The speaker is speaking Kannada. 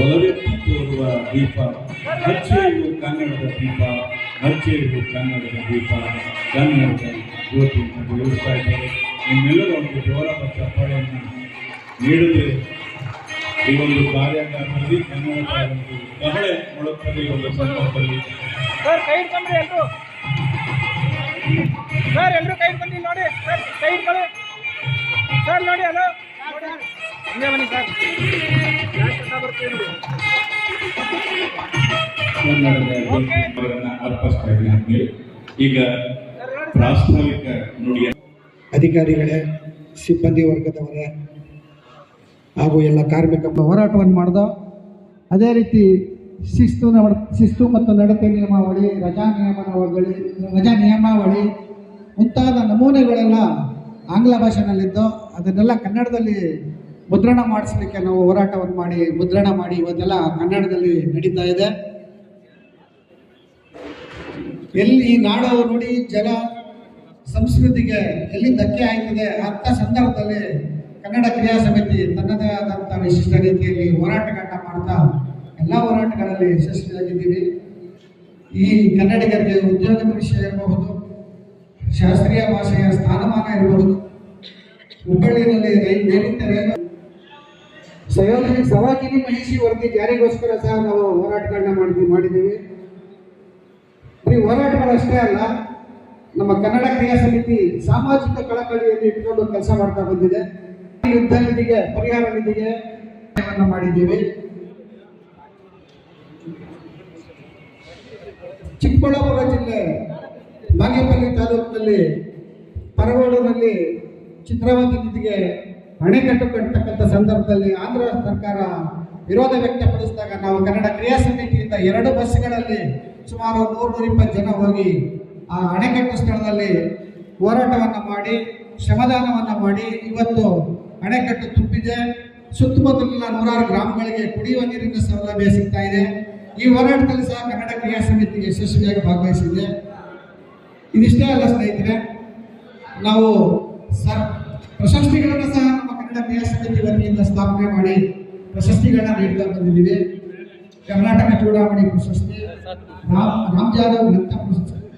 ಒಲವೆತ್ತಿ ತೋರುವ ದೀಪ, ಹಚ್ಚೆಯು ಕನ್ನಡದ ದೀಪ, ಹಚ್ಚೆಯು ಕನ್ನಡದ ದೀಪ, ಕನ್ನಡದ ಜ್ಯೋತಿ ಅಂತ ಬೆಳೆಸ್ತಾ ಇದ್ದಾರೆ. ನಿಮ್ಮೆಲ್ಲರೂ ಒಂದು ಜೋರಾದ ಚಪ್ಪಾಳೆಯನ್ನು ನೀಡಿದ್ರೆ ಈ ಒಂದು ಕಾರ್ಯಾಗಾರದಲ್ಲಿ ಕನ್ನಡದ ಒಂದು ಕಹಳೆ ಮೊಳಗ್ತದೆ. ಈ ಒಂದು ಸಂದರ್ಭದಲ್ಲಿ ಸರ್ ಕೈ ಇಟ್ಕೊಂಡ್ರಿ ಎಲ್ಲರೂ, ಸರ್ ಎಲ್ಲರೂ ಕೈ ಇಟ್ಕೊಂಡ್ರಿ ನೋಡಿ, ಸರ್ ಕೈ ಇಟ್ಕೊಳ್ಳಿ ಸರ್, ನೋಡಿ ಅಲ್ಲ ಹಿಂಗೆ ಬನ್ನಿ ಸರ್. ಕನ್ನಡದ ಅರ್ಪಿಸ್ತಾ ಇದ್ದೀನಿ. ಈಗ ಪ್ರಾಸ್ತಾವಿಕ ನುಡಿಯ ಅಧಿಕಾರಿಗಳೇ, ಸಿಬ್ಬಂದಿ ವರ್ಗದವರೇ ಹಾಗೂ ಎಲ್ಲ ಕಾರ್ಮಿಕ ಹೋರಾಟವನ್ನು ಮಾಡ್ದೋ, ಅದೇ ರೀತಿ ಶಿಸ್ತು ಮತ್ತು ನಡತೆ ನಿಯಮಾವಳಿ, ರಜಾ ನಿಯಮಾವಳಿ ಮುಂತಾದ ನಮೂನೆಗಳೆಲ್ಲ ಆಂಗ್ಲ ಭಾಷೆನಲ್ಲಿದ್ದು ಅದನ್ನೆಲ್ಲ ಕನ್ನಡದಲ್ಲಿ ಮುದ್ರಣ ಮಾಡಿಸ್ಲಿಕ್ಕೆ ನಾವು ಹೋರಾಟವನ್ನು ಮುದ್ರಣ ಮಾಡಿ ಇವತ್ತೆಲ್ಲ ಕನ್ನಡದಲ್ಲಿ ನಡೀತಾ ಇದೆ. ಎಲ್ಲಿ ನಾಡು ನುಡಿ ಜಲ ಸಂಸ್ಕೃತಿಗೆ ಎಲ್ಲಿ ಧಕ್ಕೆ ಆಯ್ತದೆ ಅಂಥ ಸಂದರ್ಭದಲ್ಲಿ ಕನ್ನಡ ಕ್ರಿಯಾ ಸಮಿತಿ ತನ್ನದೇ ಆದಂಥ ವಿಶಿಷ್ಟ ರೀತಿಯಲ್ಲಿ ಹೋರಾಟಗಳನ್ನ ಮಾಡ್ತಾ ಎಲ್ಲ ಹೋರಾಟಗಳಲ್ಲಿ ಯಶಸ್ವಿಯಾಗಿದ್ದೀವಿ. ಈ ಕನ್ನಡಿಗರಿಗೆ ಉದ್ಯೋಗದ ವಿಷಯ ಇರಬಹುದು, ಶಾಸ್ತ್ರೀಯ ಭಾಷೆಯ ಸ್ಥಾನಮಾನ ಇರಬಹುದು, ಹುಬ್ಬಳ್ಳಿಯಲ್ಲಿ ನೈಋತ್ಯ ರೈಲು ಸವಾಕಿನಿ ಮಹಿಷಿ ವರದಿ ಜಾರಿಗೋಸ್ಕರ ಸಹ ನಾವು ಹೋರಾಟಗಳನ್ನ ಮಾಡಿದ್ದೀವಿ. ಈ ಹೋರಾಟಗಳಷ್ಟೇ ಅಲ್ಲ, ನಮ್ಮ ಕನ್ನಡ ಕ್ರಿಯಾ ಸಮಿತಿ ಸಾಮಾಜಿಕ ಕಳಕಳಿಯನ್ನು ಇಟ್ಕೊಂಡು ಕೆಲಸ ಮಾಡ್ತಾ ಬಂದಿದೆ. ಯುದ್ಧ ನಿಧಿಗೆ, ಪರಿಹಾರ ನಿಧಿಗೆ ಮಾಡಿದ್ದೀವಿ. ಚಿಕ್ಕಬಳ್ಳಾಪುರ ಜಿಲ್ಲೆ ಬಾಗೇಪಲ್ಲಿ ತಾಲೂಕಿನಲ್ಲಿ ಪರಗೋಡಿನಲ್ಲಿ ಚಿತ್ರಾವತಿ ನಿಧಿಗೆ ಅಣೆಕಟ್ಟು ಕಟ್ಟತಕ್ಕಂಥ ಸಂದರ್ಭದಲ್ಲಿ ಆಂಧ್ರ ಸರ್ಕಾರ ವಿರೋಧ ವ್ಯಕ್ತಪಡಿಸಿದಾಗ ನಾವು ಕನ್ನಡ ಕ್ರಿಯಾ ಸಮಿತಿಯಿಂದ 2 ಬಸ್ಗಳಲ್ಲಿ ಸುಮಾರು 100-120 ಜನ ಹೋಗಿ ಆ ಅಣೆಕಟ್ಟು ಸ್ಥಳದಲ್ಲಿ ಹೋರಾಟವನ್ನು ಮಾಡಿ ಶ್ರಮದಾನವನ್ನು ಮಾಡಿ ಇವತ್ತು ಅಣೆಕಟ್ಟು ತುಂಬಿದೆ. ಸುತ್ತಮುತ್ತಲಿನ 100 ಗ್ರಾಮಗಳಿಗೆ ಕುಡಿಯುವ ನೀರಿನ ಸೌಲಭ್ಯ ಸಿಗ್ತಾ ಇದೆ. ಈ ಹೋರಾಟದಲ್ಲಿ ಸಹ ಕನ್ನಡ ಕ್ರಿಯಾ ಸಮಿತಿ ಯಶಸ್ವಿಯಾಗಿ ಭಾಗವಹಿಸಿದೆ. ಇದಿಷ್ಟೇ ಅಲ್ಲ ಸ್ನೇಹಿತರೆ, ನಾವು ಪ್ರಶಸ್ತಿಗಳನ್ನು ಸಹ ನಮ್ಮ ಕನ್ನಡ ಕ್ರಿಯಾ ಸಮಿತಿ ವತಿಯಿಂದ ಸ್ಥಾಪನೆ ಮಾಡಿ ಪ್ರಶಸ್ತಿಗಳನ್ನ ನೀಡ್ತಾ ಬಂದಿದ್ದೀವಿ. ಕರ್ನಾಟಕ ಚೂಡಾಮಣಿ ಪ್ರಶಸ್ತಿ, ರಾಮ್ ಜಾಧವ್ ಗ್ರಂಥ ಪ್ರಶಸ್ತಿ,